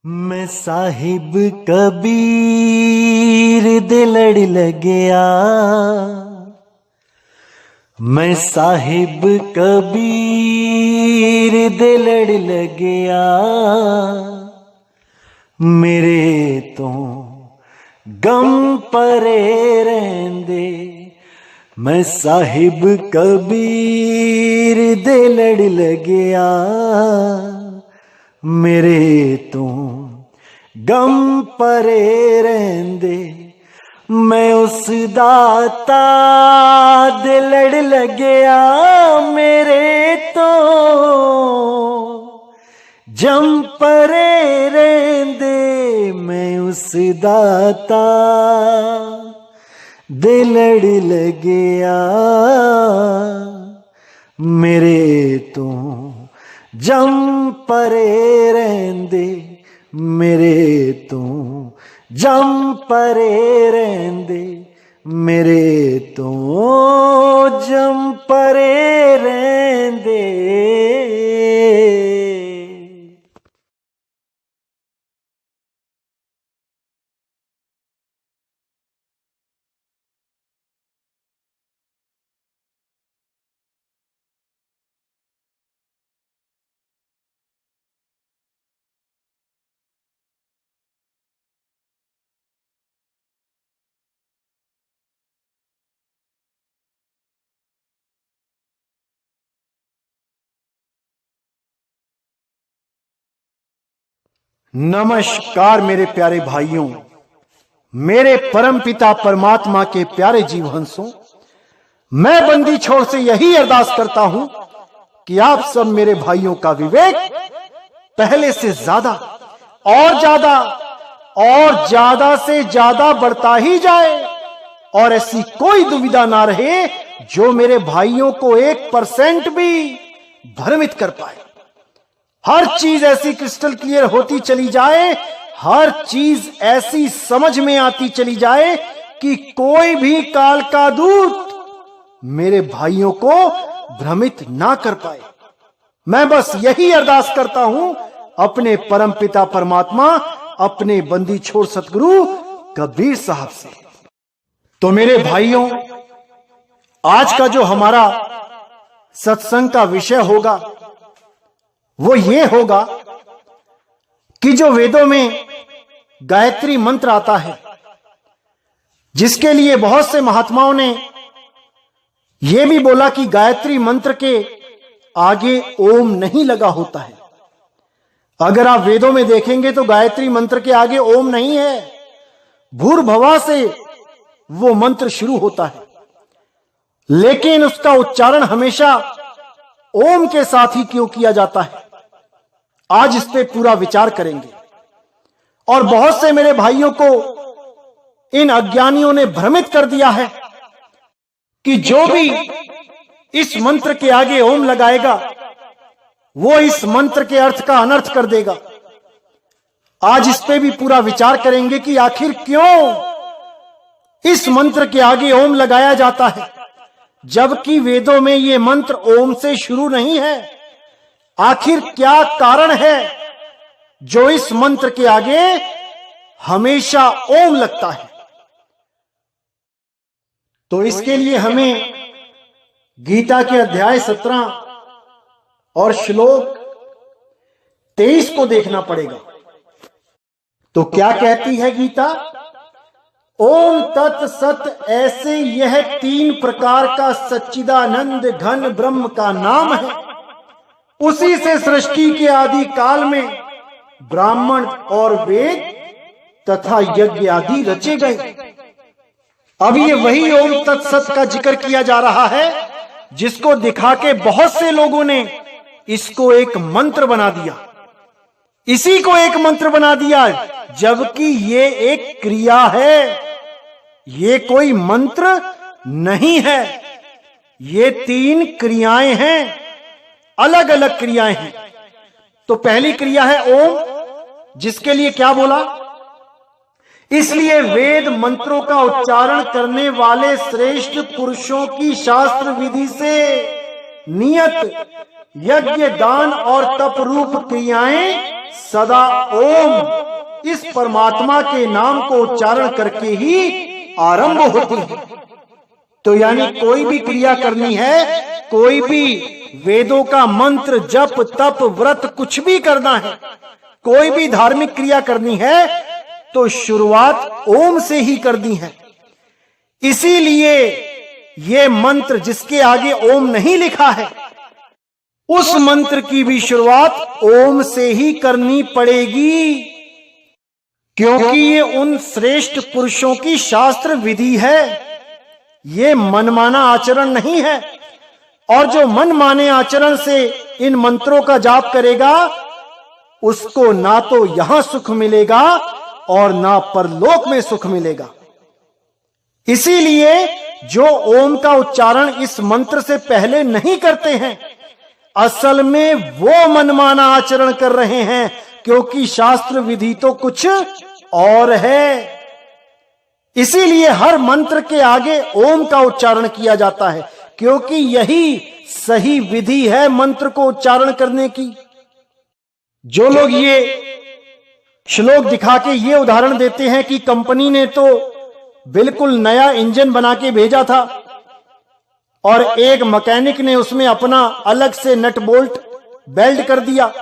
मैं साहिब कबीर दे लड़ लगया, मैं साहिब कबीर दे लड़ लगया, मेरे तो गम परे रहंदे। मैं साहिब कबीर दे लड़ लगया, मेरे तो गम परे रहंदे। मैं उस दाता दे लड़ लगया, मेरे तो जम परे रहंदे। मैं उस दाता दे लड़ लगया, मेरे तो जम परे रहंदे। मेरे तो जम परे रहंदे, मेरे तो जम परे रहंदे। नमस्कार मेरे प्यारे भाइयों, मेरे परम पिता परमात्मा के प्यारे जीवहंसों। मैं बंदी छोड़ से यही अरदास करता हूं कि आप सब मेरे भाइयों का विवेक पहले से ज्यादा और ज्यादा से ज्यादा बढ़ता ही जाए, और ऐसी कोई दुविधा ना रहे जो मेरे भाइयों को 1% भी भ्रमित कर पाए। हर चीज ऐसी क्रिस्टल क्लियर होती चली जाए, हर चीज ऐसी समझ में आती चली जाए कि कोई भी काल का दूत मेरे भाइयों को भ्रमित ना कर पाए। मैं बस यही अरदास करता हूं अपने परम पिता परमात्मा, अपने बंदी छोड़ सतगुरु कबीर साहब से। तो मेरे भाइयों, आज का जो हमारा सत्संग का विषय होगा वो ये होगा कि जो वेदों में गायत्री मंत्र आता है, जिसके लिए बहुत से महात्माओं ने यह भी बोला कि गायत्री मंत्र के आगे ओम नहीं लगा होता है। अगर आप वेदों में देखेंगे तो गायत्री मंत्र के आगे ओम नहीं है, भूर्भुवः से वो मंत्र शुरू होता है, लेकिन उसका उच्चारण हमेशा ओम के साथ ही क्यों किया जाता है, आज इस पे पूरा विचार करेंगे। और बहुत से मेरे भाइयों को इन अज्ञानियों ने भ्रमित कर दिया है कि जो भी इस मंत्र के आगे ओम लगाएगा वो इस मंत्र के अर्थ का अनर्थ कर देगा। आज इस पे भी पूरा विचार करेंगे कि आखिर क्यों इस मंत्र के आगे ओम लगाया जाता है, जबकि वेदों में ये मंत्र ओम से शुरू नहीं है। आखिर क्या कारण है जो इस मंत्र के आगे हमेशा ओम लगता है? तो इसके लिए हमें गीता के अध्याय 17 और श्लोक 23 को देखना पड़ेगा। तो क्या कहती है गीता? ओम तत्सत, ऐसे यह 3 प्रकार का सच्चिदानंद घन ब्रह्म का नाम है। उसी से सृष्टि के आदि काल में ब्राह्मण और वेद तथा यज्ञ आदि रचे गए। अब ये वही ओम तत्सत का जिक्र किया जा रहा है, जिसको दिखा के बहुत से लोगों ने इसको एक मंत्र बना दिया, इसी को एक मंत्र बना दिया, जबकि ये एक क्रिया है, ये कोई मंत्र नहीं है। ये 3 क्रियाएं हैं, अलग अलग क्रियाएं हैं। तो पहली क्रिया है ओम, जिसके लिए क्या बोला? इसलिए वेद मंत्रों का उच्चारण करने वाले श्रेष्ठ पुरुषों की शास्त्र विधि से नियत यज्ञ, दान और तप रूप क्रियाएं सदा ओम इस परमात्मा के नाम को उच्चारण करके ही आरंभ होती है। तो यानी कोई भी क्रिया करनी है, कोई भी वेदों का मंत्र, जप, तप, व्रत कुछ भी करना है, कोई भी धार्मिक क्रिया करनी है तो शुरुआत ओम से ही करनी है। इसीलिए ये मंत्र जिसके आगे ओम नहीं लिखा है, उस मंत्र की भी शुरुआत ओम से ही करनी पड़ेगी, क्योंकि ये उन श्रेष्ठ पुरुषों की शास्त्र विधि है। ये मनमाना आचरण नहीं है। और जो मनमाने आचरण से इन मंत्रों का जाप करेगा, उसको ना तो यहां सुख मिलेगा और ना परलोक में सुख मिलेगा। इसीलिए जो ओम का उच्चारण इस मंत्र से पहले नहीं करते हैं, असल में वो मनमाना आचरण कर रहे हैं, क्योंकि शास्त्र विधि तो कुछ और है। इसीलिए हर मंत्र के आगे ओम का उच्चारण किया जाता है, क्योंकि यही सही विधि है मंत्र को उच्चारण करने की। जो लोग ये श्लोक दिखा के ये उदाहरण देते हैं कि कंपनी ने तो बिल्कुल नया इंजन बना के भेजा था और एक मैकेनिक ने उसमें अपना अलग से नट बोल्ट वेल्ड कर दिया,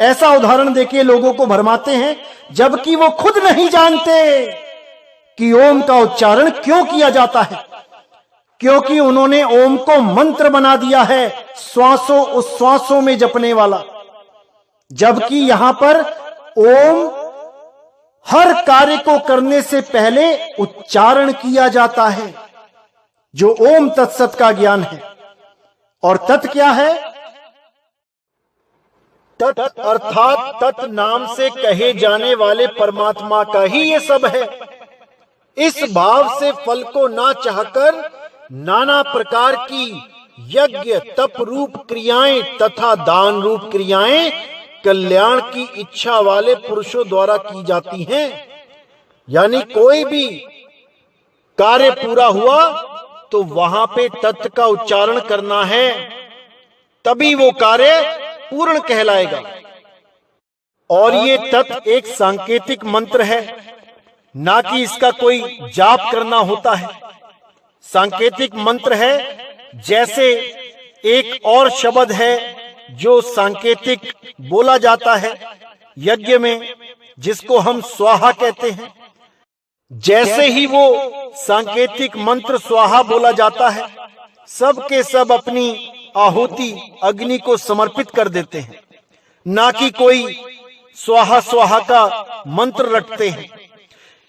ऐसा उदाहरण देके लोगों को भरमाते हैं, जबकि वो खुद नहीं जानते कि ओम का उच्चारण क्यों किया जाता है। क्योंकि उन्होंने ओम को मंत्र बना दिया है, श्वासों उच्छ्वासों में जपने वाला, जबकि यहां पर ओम हर कार्य को करने से पहले उच्चारण किया जाता है, जो ओम तत्सत का ज्ञान है। और तत् क्या है? तत् अर्थात तत् नाम से कहे जाने वाले परमात्मा का ही ये सब है। इस भाव से फल को ना चाहकर नाना प्रकार की यज्ञ, तप रूप क्रियाएं तथा दान रूप क्रियाएं कल्याण की इच्छा वाले पुरुषों द्वारा की जाती हैं। यानी कोई भी कार्य पूरा हुआ तो वहां पे तत् का उच्चारण करना है, तभी वो कार्य पूर्ण कहलाएगा। और ये तत् एक सांकेतिक मंत्र है, ना कि इसका कोई जाप करना होता है। सांकेतिक मंत्र है, जैसे एक और शब्द है जो सांकेतिक बोला जाता है यज्ञ में, जिसको हम स्वाहा कहते हैं। जैसे ही वो सांकेतिक मंत्र स्वाहा बोला जाता है, सब के सब अपनी आहुति अग्नि को समर्पित कर देते हैं, ना कि कोई स्वाहा स्वाहा का मंत्र रटते हैं।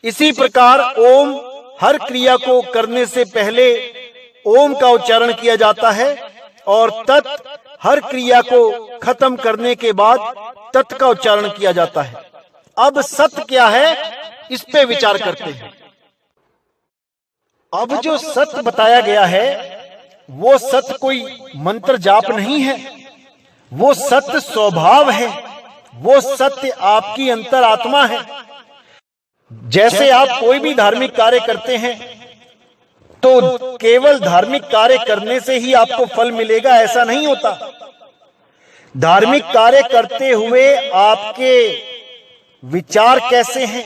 इसी प्रकार ओम हर क्रिया को करने से पहले ओम का उच्चारण किया जाता है, और तत् हर क्रिया को खत्म करने के बाद तत् का उच्चारण किया जाता है। अब सत्य क्या है, इस पे विचार करते हैं। अब जो सत्य बताया गया है, वो सत्य कोई मंत्र जाप नहीं है, वो सत्य स्वभाव है, वो सत्य आपकी अंतरात्मा है। जैसे आप कोई भी धार्मिक कार्य करते हैं तो केवल धार्मिक कार्य करने से ही आपको फल मिलेगा, ऐसा नहीं होता। धार्मिक कार्य करते हुए आपके विचार कैसे हैं,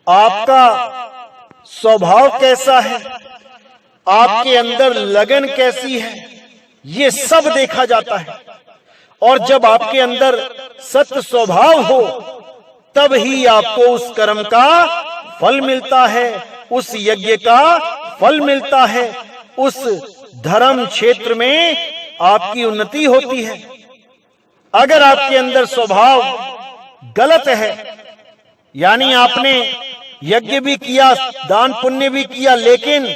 आपका स्वभाव कैसा है, आपके अंदर लगन कैसी है, ये सब देखा जाता है। और जब आपके अंदर सत्य स्वभाव हो, तब ही आपको उस कर्म का फल मिलता है, उस यज्ञ का फल मिलता है, उस धर्म क्षेत्र में आपकी उन्नति होती है। अगर आपके अंदर स्वभाव गलत है, यानी आपने यज्ञ भी किया, दान पुण्य भी किया, लेकिन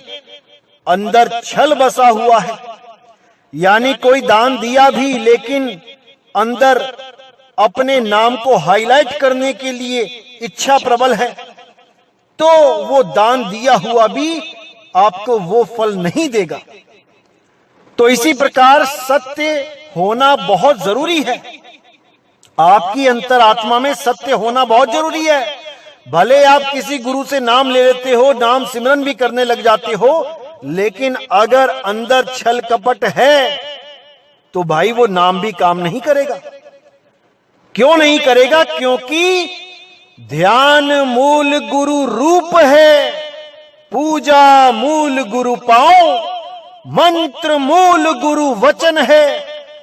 अंदर छल बसा हुआ है, यानी कोई दान दिया भी लेकिन अंदर अपने नाम को हाईलाइट करने के लिए इच्छा प्रबल है, तो वो दान दिया हुआ भी आपको वो फल नहीं देगा। तो इसी प्रकार सत्य होना बहुत जरूरी है। आपकी अंतरात्मा में सत्य होना बहुत जरूरी है। भले आप किसी गुरु से नाम ले लेते हो, नाम सिमरन भी करने लग जाते हो, लेकिन अगर अंदर छल कपट है तो भाई वो नाम भी काम नहीं करेगा। क्यों नहीं करेगा? क्योंकि ध्यान मूल गुरु रूप है, पूजा मूल गुरु पाओ, मंत्र मूल गुरु वचन है,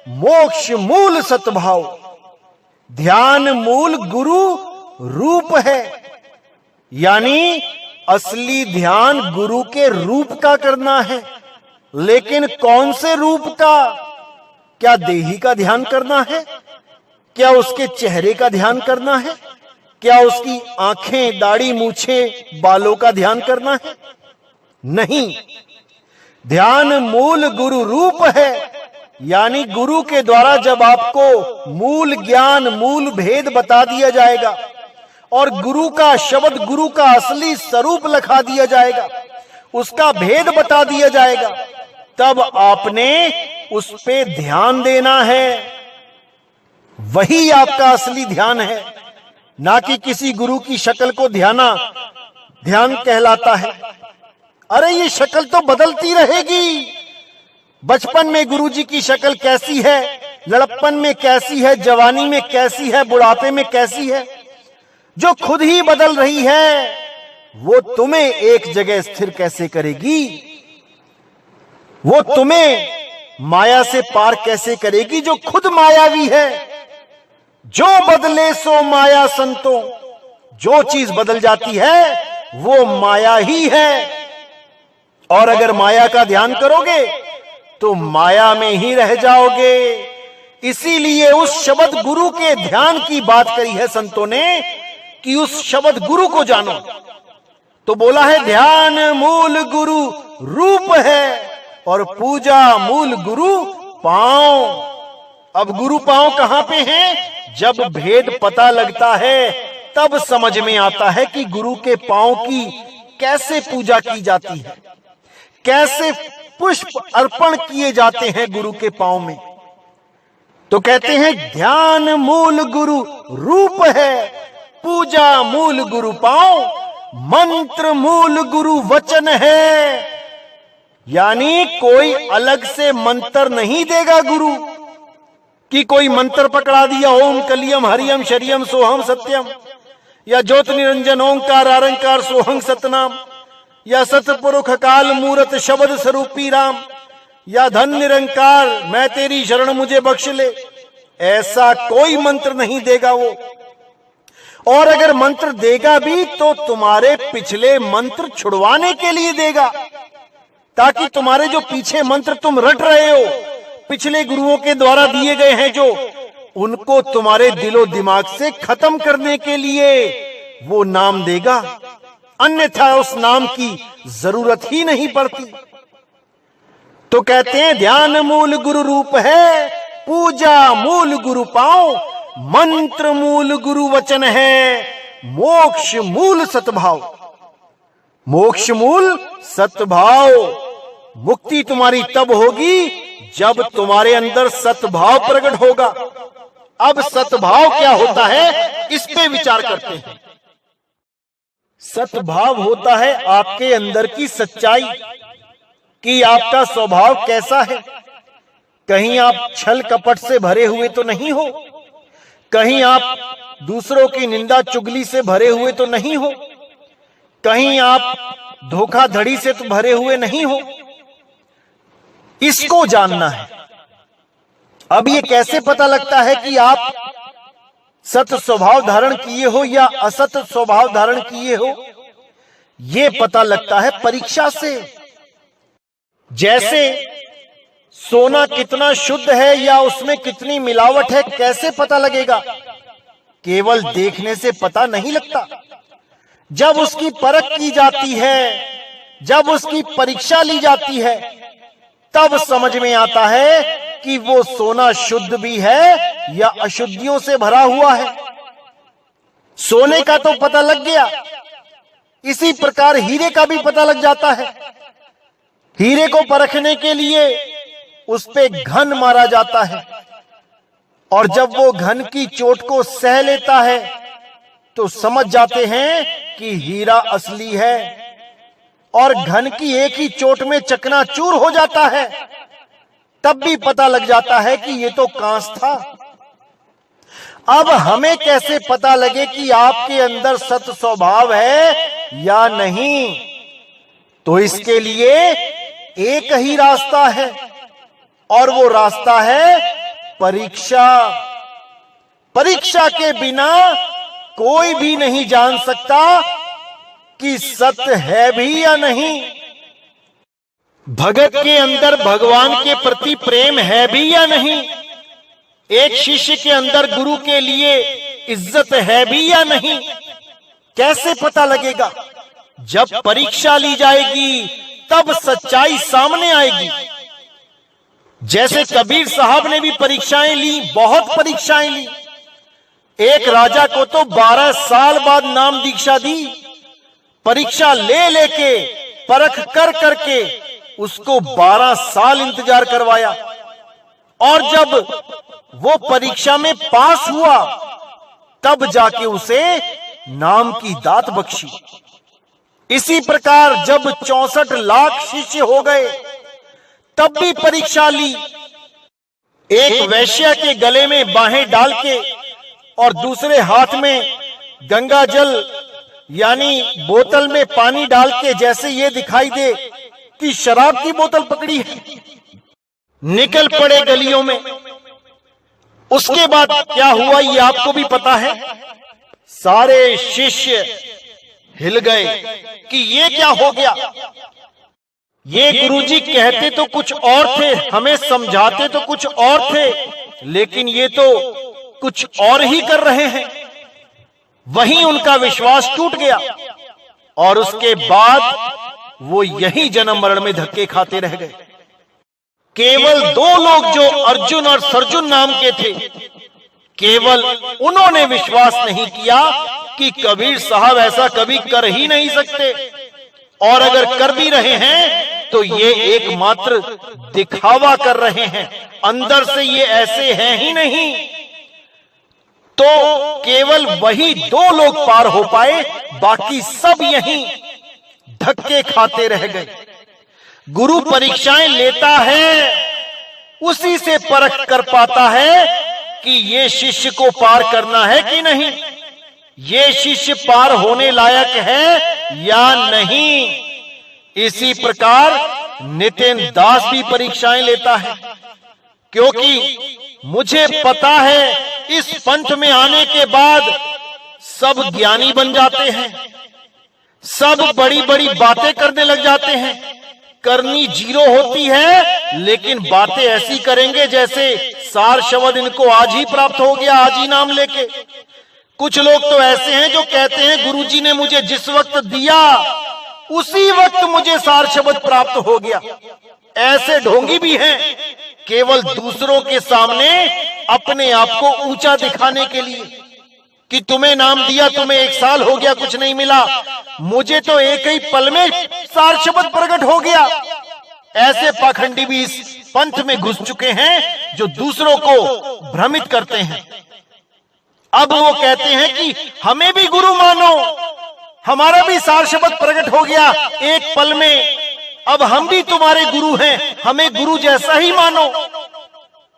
मोक्ष मूल सतभाव। ध्यान मूल गुरु रूप है, यानी असली ध्यान गुरु के रूप का करना है। लेकिन कौन से रूप का? क्या देही का ध्यान करना है? क्या उसके चेहरे का ध्यान करना है? क्या उसकी आंखें, दाढ़ी, मूछें, बालों का ध्यान करना है? नहीं। ध्यान मूल गुरु रूप है, यानी गुरु के द्वारा जब आपको मूल ज्ञान, मूल भेद बता दिया जाएगा और गुरु का शब्द, गुरु का असली स्वरूप लिखा दिया जाएगा, उसका भेद बता दिया जाएगा, तब आपने उस पे ध्यान देना है। वही आपका असली ध्यान है, ना कि किसी गुरु की शक्ल को ध्यान कहलाता है। अरे ये शक्ल तो बदलती रहेगी। बचपन में गुरुजी की शक्ल कैसी है, लड़प्पन में कैसी है, जवानी में कैसी है, बुढ़ापे में कैसी है, जो खुद ही बदल रही है, वो तुम्हें एक जगह स्थिर कैसे करेगी? वो तुम्हें माया से पार कैसे करेगी, जो खुद मायावी है? जो बदले सो माया संतों, जो चीज बदल जाती है वो माया ही है। और अगर माया का ध्यान करोगे तो माया में ही रह जाओगे। इसीलिए उस शब्द गुरु के ध्यान की बात करी है संतों ने कि उस शब्द गुरु को जानो। तो बोला है ध्यान मूल गुरु रूप है और पूजा मूल गुरु पांव। अब गुरु पांव कहां पे हैं? जब भेद पता लगता है तब समझ में आता है कि गुरु के पांव की कैसे पूजा की जाती है, कैसे पुष्प अर्पण किए जाते हैं गुरु के पांव में। तो कहते हैं ध्यान मूल गुरु रूप है, पूजा मूल गुरु पांव, मंत्र मूल गुरु वचन है। यानी कोई अलग से मंत्र नहीं देगा गुरु कि कोई मंत्र पकड़ा दिया, ओम कलियम हरियम शरियम सोहम सत्यम, या ज्योत निरंजन ओंकार आरंकार सोहं सतनाम, या सतपुरुष काल मूरत शब्द स्वरूपी राम, या धन निरंकार मैं तेरी शरण मुझे बख्श ले। ऐसा कोई मंत्र नहीं देगा वो। और अगर मंत्र देगा भी तो तुम्हारे पिछले मंत्र छुड़वाने के लिए देगा, ताकि तुम्हारे जो पीछे मंत्र तुम रट रहे हो, पिछले गुरुओं के द्वारा दिए गए हैं जो, उनको तुम्हारे दिलो दिमाग से खत्म करने के लिए वो नाम देगा। अन्यथा उस नाम की जरूरत ही नहीं पड़ती। तो कहते हैं ध्यान मूल गुरु रूप है, पूजा मूल गुरु पांव, मंत्र मूल गुरु वचन है, मोक्ष मूल सतभाव। मोक्ष मूल सतभाव। मुक्ति तुम्हारी तब होगी जब तुम्हारे अंदर सतभाव प्रकट होगा। अब सतभाव क्या होता है इस पे विचार करते हैं। सतभाव होता है आपके अंदर की सच्चाई, कि आपका स्वभाव कैसा है। कहीं आप छल कपट से भरे हुए तो नहीं हो, कहीं आप दूसरों की निंदा चुगली से भरे हुए तो नहीं हो, कहीं आप धोखाधड़ी से तो भरे हुए नहीं हो। इसको जानना है। अब ये कैसे पता लगता है कि आप सत स्वभाव धारण किए हो या असत स्वभाव धारण किए हो? ये पता लगता है परीक्षा से। जैसे सोना कितना शुद्ध है या उसमें कितनी मिलावट है, कैसे पता लगेगा? केवल देखने से पता नहीं लगता। जब उसकी परख की जाती है, जब उसकी परीक्षा ली जाती है, तब समझ में आता है कि वो सोना शुद्ध भी है या अशुद्धियों से भरा हुआ है। सोने का तो पता लग गया, इसी प्रकार हीरे का भी पता लग जाता है। हीरे को परखने के लिए उस पे घन मारा जाता है, और जब वो घन की चोट को सह लेता है तो समझ जाते हैं कि हीरा असली है। और घन की एक ही चोट में चकनाचूर हो जाता है तब भी पता लग जाता है कि ये तो कांस था। अब हमें कैसे पता लगे कि आपके अंदर सत स्वभाव है या नहीं? तो इसके लिए एक ही रास्ता है, और वो रास्ता है परीक्षा। परीक्षा के बिना कोई भी नहीं जान सकता कि सत्य है भी या नहीं। भगत के अंदर भगवान के प्रति प्रेम है भी या नहीं? एक शिष्य के अंदर गुरु के लिए इज्जत है भी या नहीं? कैसे पता लगेगा? जब परीक्षा ली जाएगी तब सच्चाई सामने आएगी। जैसे कबीर साहब ने भी परीक्षाएं ली, बहुत परीक्षाएं ली। एक राजा को तो 12 साल बाद नाम दीक्षा दी। परीक्षा ले लेके, परख कर करके उसको 12 साल इंतजार करवाया, और जब वो परीक्षा में पास हुआ तब जाके उसे नाम की दात बख्शी। इसी प्रकार जब 64 लाख शिष्य हो गए तब भी परीक्षा ली। एक वैश्य के गले में बाहें डाल के और दूसरे हाथ में गंगा जल यानी बोतल में पानी डाल के जैसे ये दिखाई दे कि शराब की बोतल पकड़ी है, निकल पड़े गलियों में। उसके बाद क्या हुआ ये आपको भी पता है। सारे शिष्य हिल गए कि ये क्या हो गया। ये गुरुजी कहते तो कुछ और थे, हमें समझाते तो कुछ और थे, लेकिन ये तो कुछ और ही कर रहे हैं। वहीं उनका विश्वास टूट गया, और उसके बाद वो यही जन्म मरण में धक्के खाते रह गए। केवल 2 लोग जो अर्जुन और सर्जुन नाम के थे, केवल उन्होंने विश्वास नहीं किया कि कबीर साहब ऐसा कभी कर ही नहीं सकते, और अगर कर भी रहे हैं तो ये एकमात्र दिखावा कर रहे हैं, अंदर से ये ऐसे हैं ही नहीं। तो केवल वही 2 लोग पार हो पाए, बाकी सब यहीं धक्के खाते रह गए। गुरु परीक्षाएं लेता है, उसी से परख कर पाता है कि ये शिष्य को पार करना है कि नहीं, ये शिष्य पार होने लायक है या नहीं। इसी प्रकार नितिन दास भी परीक्षाएं लेता है, क्योंकि मुझे पता है इस पंथ में आने के बाद सब ज्ञानी बन जाते हैं, सब बड़ी बड़ी बातें करने लग जाते हैं। करनी 0 होती है, लेकिन बातें ऐसी करेंगे जैसे सार शब्द इनको आज ही प्राप्त हो गया, आज ही नाम लेके। कुछ लोग तो ऐसे हैं जो कहते हैं गुरुजी ने मुझे जिस वक्त दिया उसी वक्त मुझे सार शब्द प्राप्त हो गया। ऐसे ढोंगी भी हैं, केवल दूसरों के सामने अपने आप को ऊंचा दिखाने के लिए कि तुम्हें नाम दिया, तुम्हें 1 साल हो गया, कुछ नहीं मिला, मुझे तो एक ही पल में सार शब्द प्रकट हो गया। ऐसे पाखंडी भी इस पंथ में घुस चुके हैं जो दूसरों को भ्रमित करते हैं। अब वो कहते हैं कि हमें भी गुरु मानो, हमारा भी सार शब्द प्रकट हो गया 1 पल में, अब हम भी तुम्हारे गुरु हैं, हमें गुरु जैसा ही मानो।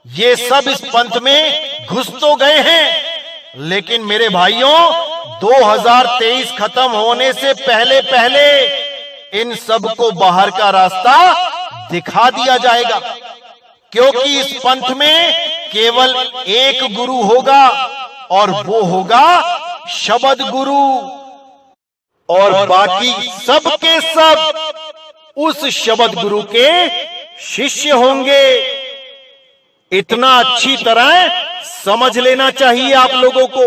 ये सब इस पंथ में घुस तो गए हैं, लेकिन मेरे भाइयों 2023 खत्म होने से पहले पहले इन सबको बाहर का रास्ता दिखा दिया जाएगा, क्योंकि इस पंथ में केवल एक गुरु होगा, और वो होगा शब्द गुरु, और बाकी सब के सब उस शब्द गुरु के शिष्य होंगे। इतना अच्छी तरह समझ लेना चाहिए आप लोगों को,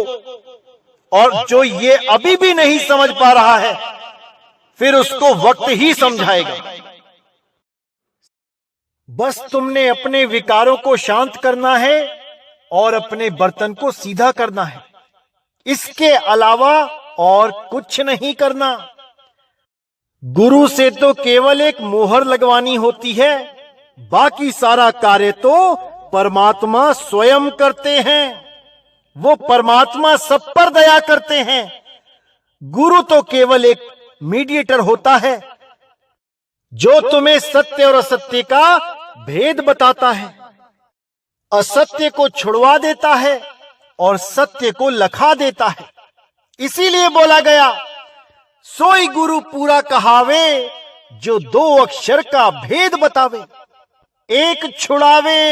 और जो ये अभी भी नहीं समझ पा रहा है फिर उसको वक्त ही समझाएगा। बस तुमने अपने विकारों को शांत करना है और अपने बर्तन को सीधा करना है, इसके अलावा और कुछ नहीं करना। गुरु से तो केवल एक मोहर लगवानी होती है, बाकी सारा कार्य तो परमात्मा स्वयं करते हैं। वो परमात्मा सब पर दया करते हैं। गुरु तो केवल एक मीडिएटर होता है जो तुम्हें सत्य और असत्य का भेद बताता है, असत्य को छुड़वा देता है और सत्य को लखा देता है। इसीलिए बोला गया, सोई गुरु पूरा कहावे, जो 2 अक्षर का भेद बतावे। एक छुड़ावे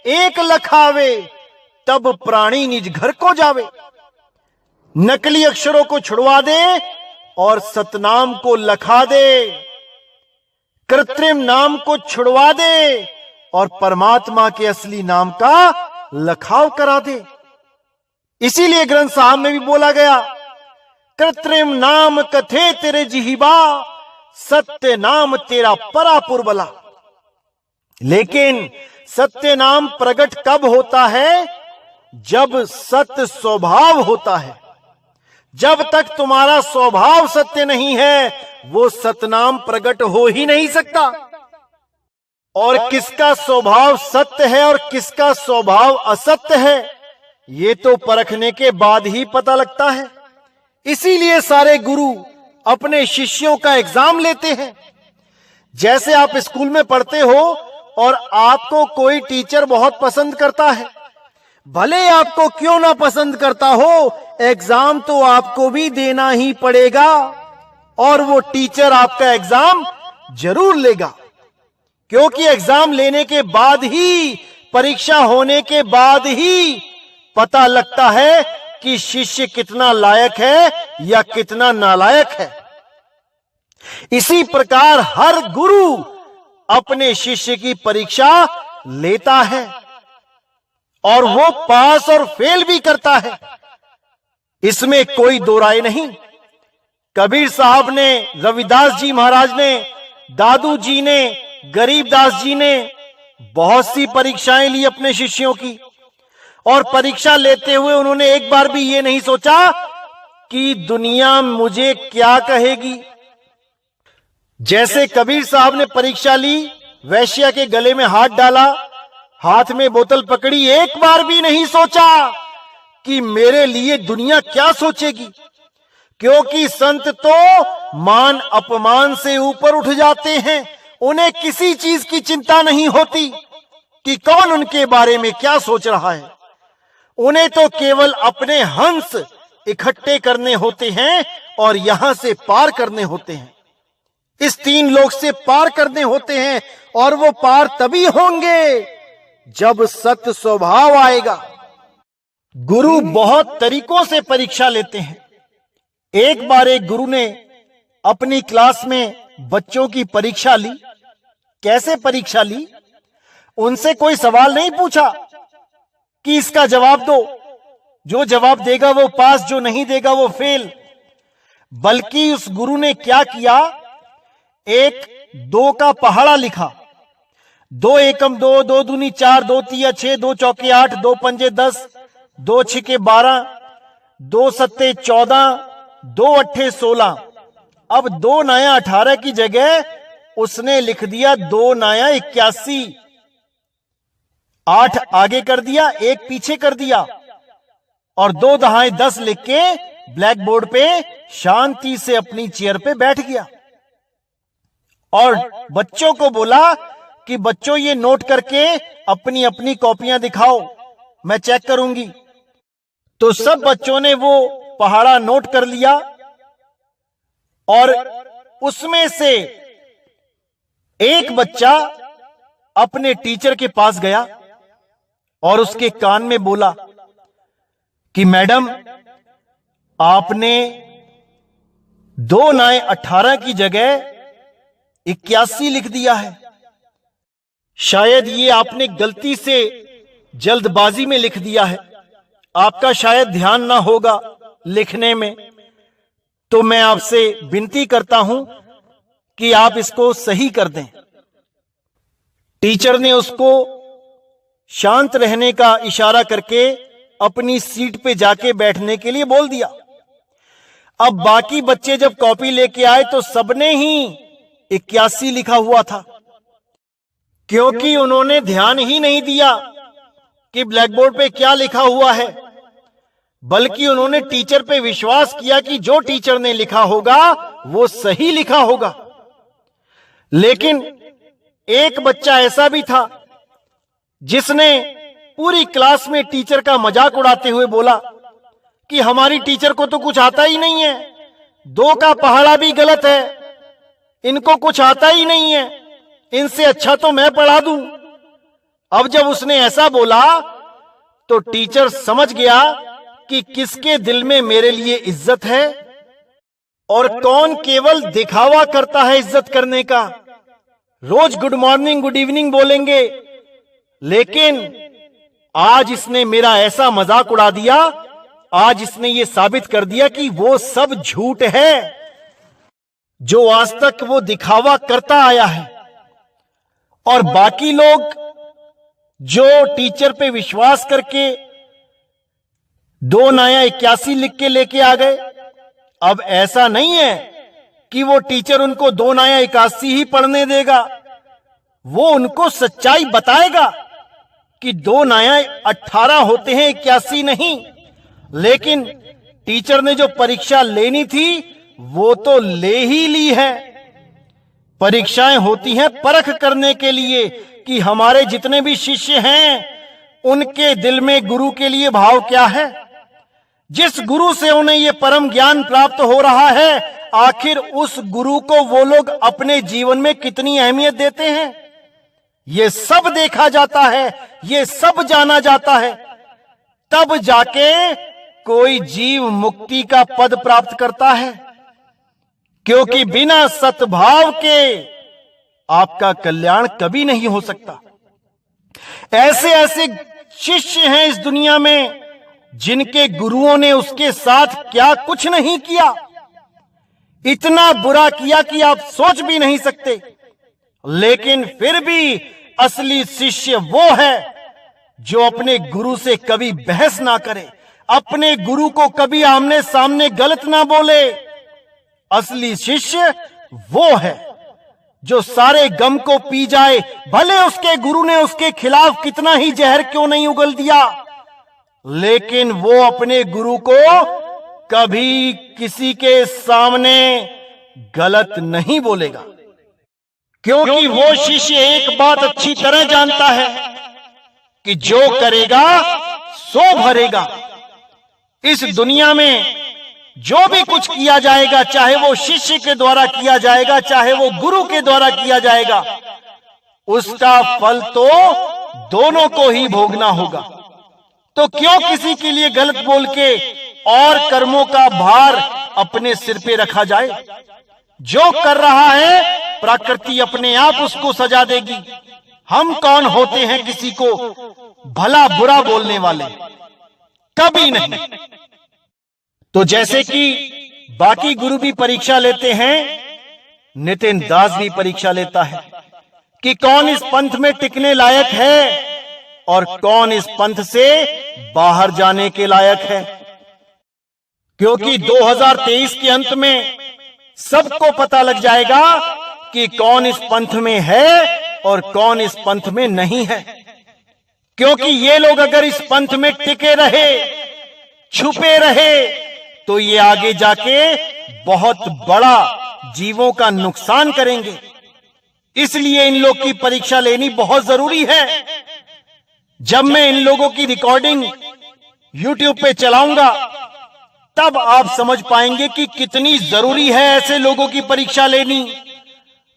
एक लखावे, तब प्राणी निज घर को जावे। नकली अक्षरों को छुड़वा दे और सतनाम को लखा दे, कृत्रिम नाम को छुड़वा दे और परमात्मा के असली नाम का लखाव करा दे। इसीलिए ग्रंथ साहब में भी बोला गया, कृत्रिम नाम कथे तेरे जिहिबा, सत्य नाम तेरा परापुर बला। लेकिन सत्य नाम प्रकट कब होता है? जब सत्य स्वभाव होता है। जब तक तुम्हारा स्वभाव सत्य नहीं है, वो सतनाम प्रकट हो ही नहीं सकता। और किसका स्वभाव सत्य है और किसका स्वभाव असत्य है, ये तो परखने के बाद ही पता लगता है। इसीलिए सारे गुरु अपने शिष्यों का एग्जाम लेते हैं। जैसे आप स्कूल में पढ़ते हो और आपको कोई टीचर बहुत पसंद करता है, भले आपको क्यों ना पसंद करता हो, एग्जाम तो आपको भी देना ही पड़ेगा और वो टीचर आपका एग्जाम जरूर लेगा। क्योंकि एग्जाम लेने के बाद ही, परीक्षा होने के बाद ही पता लगता है कि शिष्य कितना लायक है या कितना नालायक है। इसी प्रकार हर गुरु अपने शिष्य की परीक्षा लेता है और वो पास और फेल भी करता है, इसमें कोई दो राय नहीं। कबीर साहब ने, रविदास जी महाराज ने, दादू जी ने, गरीबदास जी ने बहुत सी परीक्षाएं ली अपने शिष्यों की, और परीक्षा लेते हुए उन्होंने एक बार भी ये नहीं सोचा कि दुनिया मुझे क्या कहेगी। जैसे कबीर साहब ने परीक्षा ली, वैश्या के गले में हाथ डाला, हाथ में बोतल पकड़ी, एक बार भी नहीं सोचा कि मेरे लिए दुनिया क्या सोचेगी। क्योंकि संत तो मान अपमान से ऊपर उठ जाते हैं, उन्हें किसी चीज की चिंता नहीं होती कि कौन उनके बारे में क्या सोच रहा है। उन्हें तो केवल अपने हंस इकट्ठे करने होते हैं और यहां से पार करने होते हैं, इस 3 लोक से पार करने होते हैं। और वो पार तभी होंगे जब सत्य स्वभाव आएगा। गुरु बहुत तरीकों से परीक्षा लेते हैं। एक बार एक गुरु ने अपनी क्लास में बच्चों की परीक्षा ली। कैसे परीक्षा ली? उनसे कोई सवाल नहीं पूछा कि इसका जवाब दो, जो जवाब देगा वो पास, जो नहीं देगा वो फेल। बल्कि उस गुरु ने क्या किया, 1 2 का पहाड़ा लिखा। 2 एकम 2, 2 दूनी 4, 2 तिया 6, 2 चौके 8, 2 पंजे 10, 2 छिके 12, 2 सत्ते 14, 2 अट्ठे 16। अब 2 नाया 18 की जगह उसने लिख दिया 2 नाया 81। 8 आगे कर दिया, 1 पीछे कर दिया और 2 दहाई 10 लिख के ब्लैक बोर्ड पे शांति से अपनी चेयर पे बैठ गया। और बच्चों को बोला कि बच्चों ये नोट करके अपनी अपनी कॉपियां दिखाओ, मैं चेक करूंगी। तो सब बच्चों ने वो पहाड़ा नोट कर लिया और उसमें से एक बच्चा अपने टीचर के पास गया और उसके कान में बोला कि मैडम, आपने 2 नाए 18 की जगह 81 लिख दिया है। शायद ये आपने गलती से जल्दबाजी में लिख दिया है, आपका शायद ध्यान ना होगा लिखने में, तो मैं आपसे विनती करता हूं कि आप इसको सही कर दें। टीचर ने उसको शांत रहने का इशारा करके अपनी सीट पे जाके बैठने के लिए बोल दिया। अब बाकी बच्चे जब कॉपी लेके आए तो सबने ही 81 लिखा हुआ था, क्योंकि उन्होंने ध्यान ही नहीं दिया कि ब्लैक बोर्ड पे क्या लिखा हुआ है, बल्कि उन्होंने टीचर पे विश्वास किया कि जो टीचर ने लिखा होगा वो सही लिखा होगा। लेकिन एक बच्चा ऐसा भी था जिसने पूरी क्लास में टीचर का मजाक उड़ाते हुए बोला कि हमारी टीचर को तो कुछ आता ही नहीं है, 2 का पहाड़ा भी गलत है, इनको कुछ आता ही नहीं है, इनसे अच्छा तो मैं पढ़ा दूं। अब जब उसने ऐसा बोला तो टीचर समझ गया कि किसके दिल में मेरे लिए इज्जत है और कौन केवल दिखावा करता है इज्जत करने का। रोज गुड मॉर्निंग गुड इवनिंग बोलेंगे, लेकिन आज इसने मेरा ऐसा मजाक उड़ा दिया, आज इसने ये साबित कर दिया कि वो सब झूठ है जो आज तक वो दिखावा करता आया है। और बाकी लोग जो टीचर पे विश्वास करके 2 नाया 81 लिख के लेके आ गए, अब ऐसा नहीं है कि वो टीचर उनको 2 नाया 81 ही पढ़ने देगा, वो उनको सच्चाई बताएगा कि 2 नाया 18 होते हैं, 81 नहीं। लेकिन टीचर ने जो परीक्षा लेनी थी वो तो ले ही ली है। परीक्षाएं होती हैं परख करने के लिए कि हमारे जितने भी शिष्य हैं उनके दिल में गुरु के लिए भाव क्या है। जिस गुरु से उन्हें ये परम ज्ञान प्राप्त हो रहा है, आखिर उस गुरु को वो लोग अपने जीवन में कितनी अहमियत देते हैं, ये सब देखा जाता है, ये सब जाना जाता है। तब जाके कोई जीव मुक्ति का पद प्राप्त करता है, क्योंकि बिना सद्भाव के आपका कल्याण कभी नहीं हो सकता। ऐसे ऐसे शिष्य हैं इस दुनिया में जिनके गुरुओं ने उसके साथ क्या कुछ नहीं किया, इतना बुरा किया कि आप सोच भी नहीं सकते। लेकिन फिर भी असली शिष्य वो है जो अपने गुरु से कभी बहस ना करे, अपने गुरु को कभी आमने सामने गलत ना बोले। असली शिष्य वो है जो सारे गम को पी जाए, भले उसके गुरु ने उसके खिलाफ कितना ही जहर क्यों नहीं उगल दिया, लेकिन वो अपने गुरु को कभी किसी के सामने गलत नहीं बोलेगा, क्योंकि वो शिष्य एक बात अच्छी तरह जानता है कि जो करेगा सो भरेगा। इस दुनिया में जो भी कुछ किया जाएगा, चाहे वो शिष्य के द्वारा किया जाएगा, चाहे वो गुरु के द्वारा किया जाएगा, उसका फल तो दोनों को ही भोगना होगा। तो क्यों किसी के लिए गलत बोल के और कर्मों का भार अपने सिर पे रखा जाए। जो कर रहा है प्रकृति अपने आप उसको सजा देगी। हम कौन होते हैं किसी को भला बुरा बोलने वाले, कभी नहीं। तो जैसे कि बाकी गुरु भी परीक्षा लेते हैं, नितिन दास भी परीक्षा लेता है कि कौन इस पंथ में टिकने लायक है और कौन इस पंथ से बाहर जाने के लायक है। क्योंकि 2023 के अंत में सबको पता लग जाएगा कि कौन इस पंथ में है और कौन इस पंथ में नहीं है। क्योंकि ये लोग अगर इस पंथ में टिके रहे, छुपे रहे, तो ये आगे जाके बहुत बड़ा जीवों का नुकसान करेंगे। इसलिए इन लोग की परीक्षा लेनी बहुत जरूरी है। जब मैं इन लोगों की रिकॉर्डिंग YouTube पे चलाऊंगा, तब आप समझ पाएंगे कि कितनी जरूरी है ऐसे लोगों की परीक्षा लेनी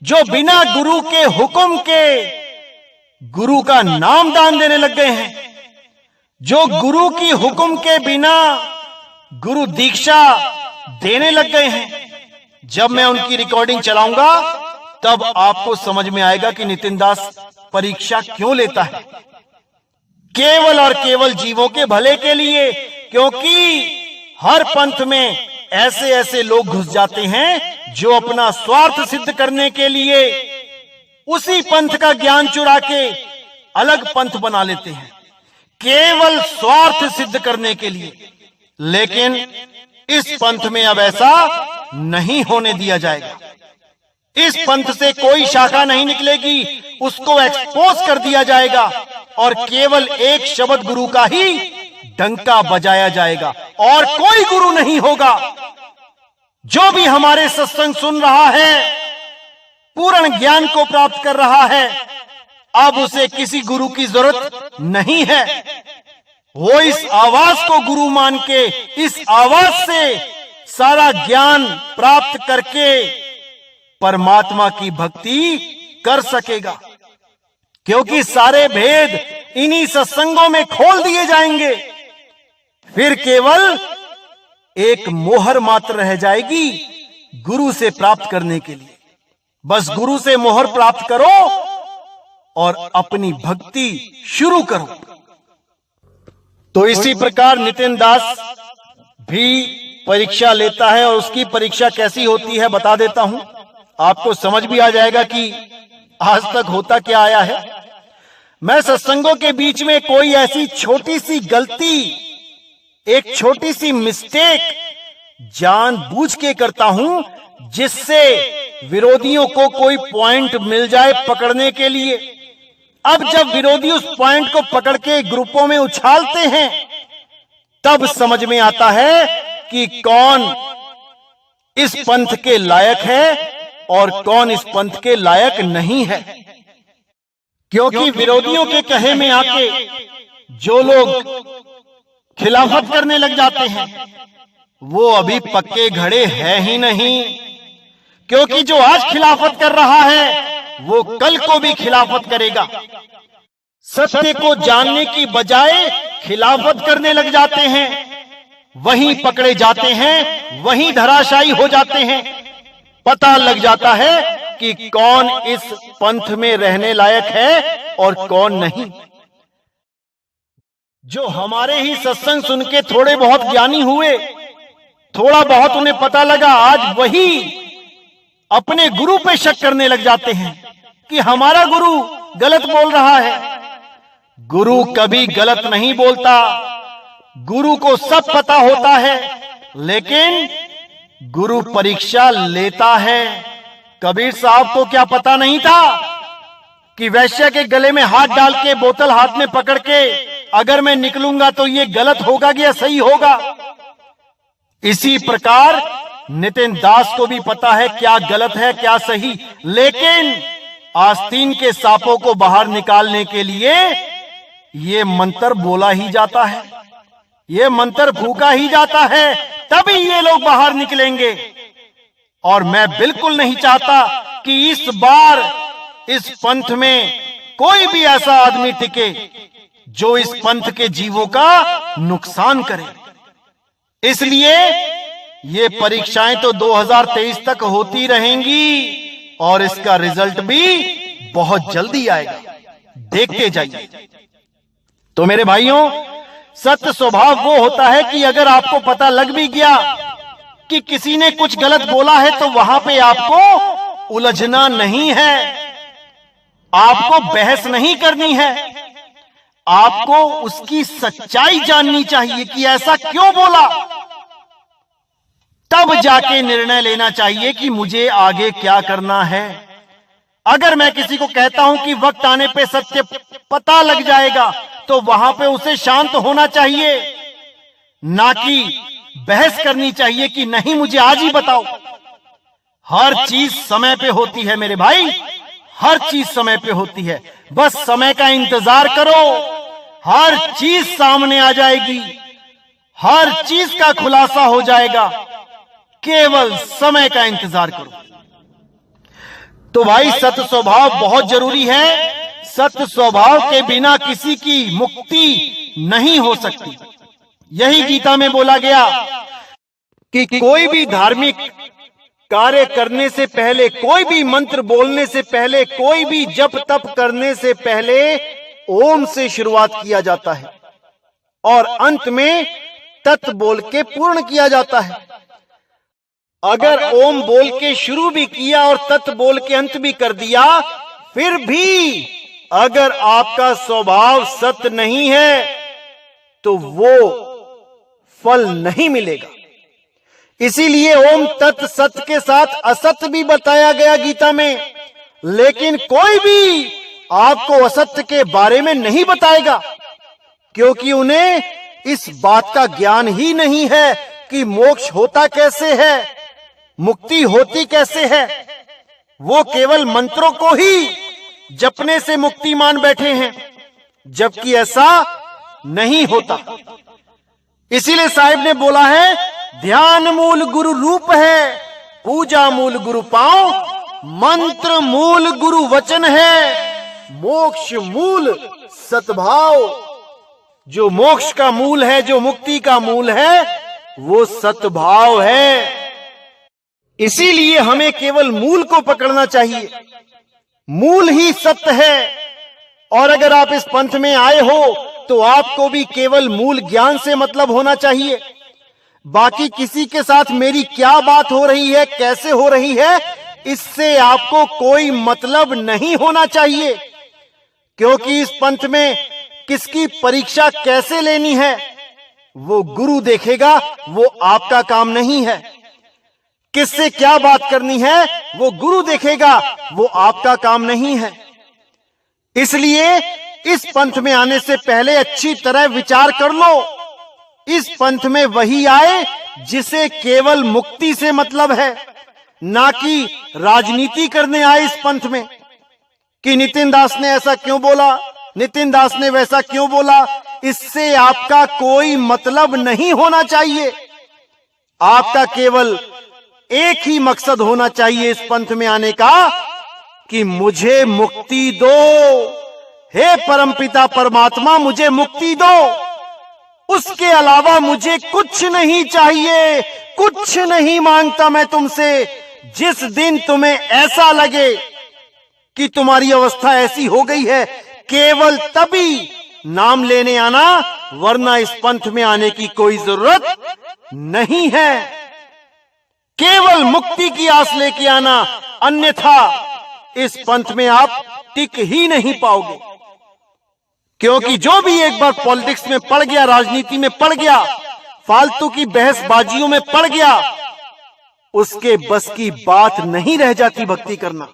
जो बिना गुरु के हुक्म के गुरु का नाम दान देने लग गए हैं, जो गुरु की हुक्म के बिना गुरु दीक्षा देने लग गए हैं। जब मैं उनकी रिकॉर्डिंग चलाऊंगा तब आपको समझ में आएगा कि नितिन दास परीक्षा क्यों लेता है, केवल और केवल जीवों के भले के लिए। क्योंकि हर पंथ में ऐसे ऐसे लोग घुस जाते हैं जो अपना स्वार्थ सिद्ध करने के लिए उसी पंथ का ज्ञान चुरा के अलग पंथ बना लेते हैं, केवल स्वार्थ सिद्ध करने के लिए। लेकिन इस पंथ में अब ऐसा नहीं होने दिया जाएगा। इस पंथ से कोई शाखा नहीं निकलेगी, उसको एक्सपोज कर दिया जाएगा और केवल एक शब्द गुरु का ही डंका बजाया जाएगा और कोई गुरु नहीं होगा। जो भी हमारे सत्संग सुन रहा है, पूर्ण ज्ञान को प्राप्त कर रहा है, अब उसे किसी गुरु की जरूरत नहीं है। वो इस आवाज को गुरु मान के इस आवाज से सारा ज्ञान प्राप्त करके परमात्मा की भक्ति कर सकेगा, क्योंकि सारे भेद इन्हीं सत्संगों में खोल दिए जाएंगे। फिर केवल एक मोहर मात्र रह जाएगी गुरु से प्राप्त करने के लिए। बस गुरु से मोहर प्राप्त करो और अपनी भक्ति शुरू करो। तो इसी प्रकार नितिन दास भी परीक्षा लेता है, और उसकी परीक्षा कैसी होती है बता देता हूं, आपको समझ भी आ जाएगा कि आज तक होता क्या आया है। मैं सत्संगों के बीच में कोई ऐसी छोटी सी गलती, एक छोटी सी मिस्टेक जानबूझ के करता हूं जिससे विरोधियों को कोई पॉइंट मिल जाए पकड़ने के लिए। अब जब विरोधी उस पॉइंट को पकड़ के ग्रुपों में उछालते हैं, तब समझ में आता है कि कौन इस पंथ के लायक है और कौन इस पंथ के लायक नहीं है। क्योंकि विरोधियों के कहे में आके जो लोग खिलाफत करने लग जाते हैं, वो अभी पक्के घड़े हैं ही नहीं। क्योंकि जो आज खिलाफत कर रहा है वो कल को भी खिलाफत करेगा। सत्य को जानने की बजाय खिलाफत करने लग जाते हैं, वहीं पकड़े जाते हैं, वहीं धराशायी हो जाते हैं। पता लग जाता है कि कौन इस पंथ में रहने लायक है और कौन नहीं। जो हमारे ही सत्संग सुन के थोड़े बहुत ज्ञानी हुए, थोड़ा बहुत उन्हें पता लगा, आज वही अपने गुरु पे शक करने लग जाते हैं कि हमारा गुरु गलत बोल रहा है। गुरु कभी गलत नहीं बोलता, गुरु को सब पता होता है, लेकिन गुरु परीक्षा लेता है। कबीर साहब को क्या पता नहीं था कि वैश्य के गले में हाथ डाल के बोतल हाथ में पकड़ के अगर मैं निकलूंगा तो ये गलत होगा या सही होगा। इसी प्रकार नितिन दास को भी पता है क्या गलत है क्या सही, लेकिन आस्तीन के सांपों को बाहर निकालने के लिए ये मंत्र बोला ही जाता है, ये मंत्र फूका ही जाता है, तभी ये लोग बाहर निकलेंगे। और मैं बिल्कुल नहीं चाहता कि इस बार इस पंथ में कोई भी ऐसा आदमी टिके जो इस पंथ के जीवों का नुकसान करे। इसलिए ये परीक्षाएं तो 2023 तक होती रहेंगी और इसका रिजल्ट भी बहुत जल्दी आएगा, देखते जाइए। तो मेरे भाइयों, सत्य स्वभाव वो होता है कि अगर आपको पता लग भी गया कि किसी ने कुछ गलत बोला है तो वहां पे आपको उलझना नहीं है, आपको बहस नहीं करनी है, आपको उसकी सच्चाई जाननी चाहिए कि ऐसा क्यों बोला। तब जाके निर्णय लेना चाहिए कि मुझे आगे क्या करना है। अगर मैं किसी को कहता हूं कि वक्त आने पे सत्य पता लग जाएगा, तो वहां पे उसे शांत होना चाहिए, ना कि बहस करनी चाहिए कि नहीं मुझे आज ही बताओ। हर चीज समय पे होती है मेरे भाई, हर चीज समय पे होती है, बस समय का इंतजार करो, हर चीज सामने आ जाएगी, हर चीज का खुलासा हो जाएगा, केवल समय का इंतजार करो। तो भाई सत्य स्वभाव बहुत जरूरी है। सत्य स्वभाव के बिना किसी की मुक्ति नहीं हो सकती। यही गीता में बोला गया कि कोई भी धार्मिक कार्य करने से पहले, कोई भी मंत्र बोलने से पहले, कोई भी जप तप करने से पहले ओम से शुरुआत किया जाता है और अंत में तत् बोल के पूर्ण किया जाता है। अगर ओम बोल के शुरू भी किया और तत् बोल के अंत भी कर दिया, फिर भी अगर आपका स्वभाव सत्य नहीं है तो वो फल नहीं मिलेगा। इसीलिए ओम तत् सत्य के साथ असत्य भी बताया गया गीता में, लेकिन कोई भी आपको असत्य के बारे में नहीं बताएगा, क्योंकि उन्हें इस बात का ज्ञान ही नहीं है कि मोक्ष होता कैसे है, मुक्ति होती कैसे है। वो केवल मंत्रों को ही जपने से मुक्ति मान बैठे हैं, जबकि ऐसा नहीं होता। इसीलिए साहिब ने बोला है, ध्यान मूल गुरु रूप है, पूजा मूल गुरु पांव, मंत्र मूल गुरु वचन है, मोक्ष मूल सद्भाव। जो मोक्ष का मूल है, जो मुक्ति का मूल है, वो सद्भाव है। इसीलिए हमें केवल मूल को पकड़ना चाहिए। मूल ही सत्य है। और अगर आप इस पंथ में आए हो तो आपको भी केवल मूल ज्ञान से मतलब होना चाहिए। बाकी किसी के साथ मेरी क्या बात हो रही है, कैसे हो रही है, इससे आपको कोई मतलब नहीं होना चाहिए। क्योंकि इस पंथ में किसकी परीक्षा कैसे लेनी है वो गुरु देखेगा, वो आपका काम नहीं है। किससे क्या बात करनी है वो गुरु देखेगा, वो आपका काम नहीं है। इसलिए इस पंथ में आने से पहले अच्छी तरह विचार कर लो। इस पंथ में वही आए जिसे केवल मुक्ति से मतलब है, ना कि राजनीति करने आए इस पंथ में कि नितिन दास ने ऐसा क्यों बोला, नितिन दास ने वैसा क्यों बोला। इससे आपका कोई मतलब नहीं होना चाहिए। आपका केवल एक ही मकसद होना चाहिए इस पंथ में आने का कि मुझे मुक्ति दो, हे परमपिता परमात्मा मुझे मुक्ति दो। उसके अलावा मुझे कुछ नहीं चाहिए, कुछ नहीं मांगता मैं तुमसे। जिस दिन तुम्हें ऐसा लगे कि तुम्हारी अवस्था ऐसी हो गई है, केवल तभी नाम लेने आना, वरना इस पंथ में आने की कोई जरूरत नहीं है। केवल मुक्ति की आस लेके आना, अन्यथा इस पंथ में आप टिक ही नहीं पाओगे। क्योंकि जो भी एक बार पॉलिटिक्स में पड़ गया, राजनीति में पड़ गया, फालतू की बहसबाजियों में पड़ गया, उसके बस की बात नहीं रह जाती भक्ति करना।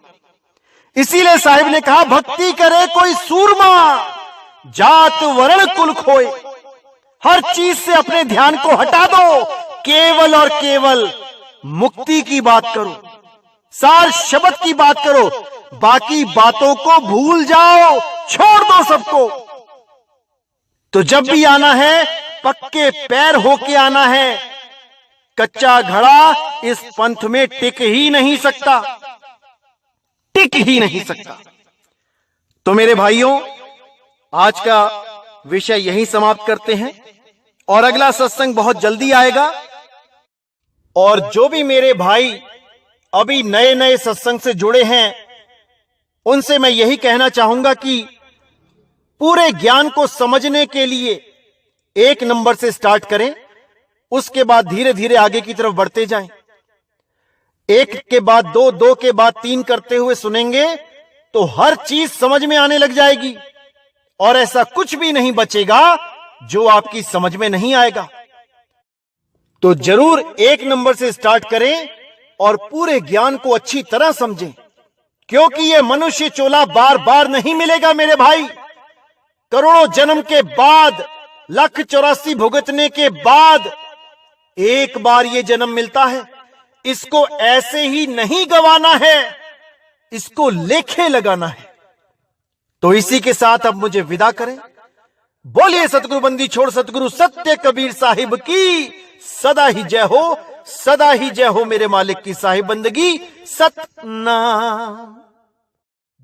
इसीलिए साहिब ने कहा, भक्ति करे कोई सूरमा, जात वर्ण कुल खोए। हर चीज से अपने ध्यान को हटा दो, केवल और केवल मुक्ति की बात करो, सार शब्द की बात करो। बाकी बातों को भूल जाओ, छोड़ दो सबको। तो जब भी आना है पक्के पैर होके आना है। कच्चा घड़ा इस पंथ में टिक ही नहीं सकता, टिक ही नहीं सकता। तो मेरे भाइयों, आज का विषय यहीं समाप्त करते हैं और अगला सत्संग बहुत जल्दी आएगा। और जो भी मेरे भाई अभी नए नए सत्संग से जुड़े हैं, उनसे मैं यही कहना चाहूंगा कि पूरे ज्ञान को समझने के लिए 1 नंबर से स्टार्ट करें, उसके बाद धीरे धीरे आगे की तरफ बढ़ते जाएं। 1 के बाद 2, 2 के बाद 3 करते हुए सुनेंगे तो हर चीज समझ में आने लग जाएगी और ऐसा कुछ भी नहीं बचेगा जो आपकी समझ में नहीं आएगा। तो जरूर 1 नंबर से स्टार्ट करें और पूरे ज्ञान को अच्छी तरह समझें, क्योंकि यह मनुष्य चोला बार बार नहीं मिलेगा मेरे भाई। करोड़ों जन्म के बाद, 1,84,000 भुगतने के बाद एक बार ये जन्म मिलता है। इसको ऐसे ही नहीं गंवाना है, इसको लेखे लगाना है। तो इसी के साथ अब मुझे विदा करें। बोलिए सतगुरु बंदी छोड़ सतगुरु सत्य कबीर साहिब की सदा ही जय हो, सदा ही जय हो। मेरे मालिक की साहिब बंदगी सतनाम।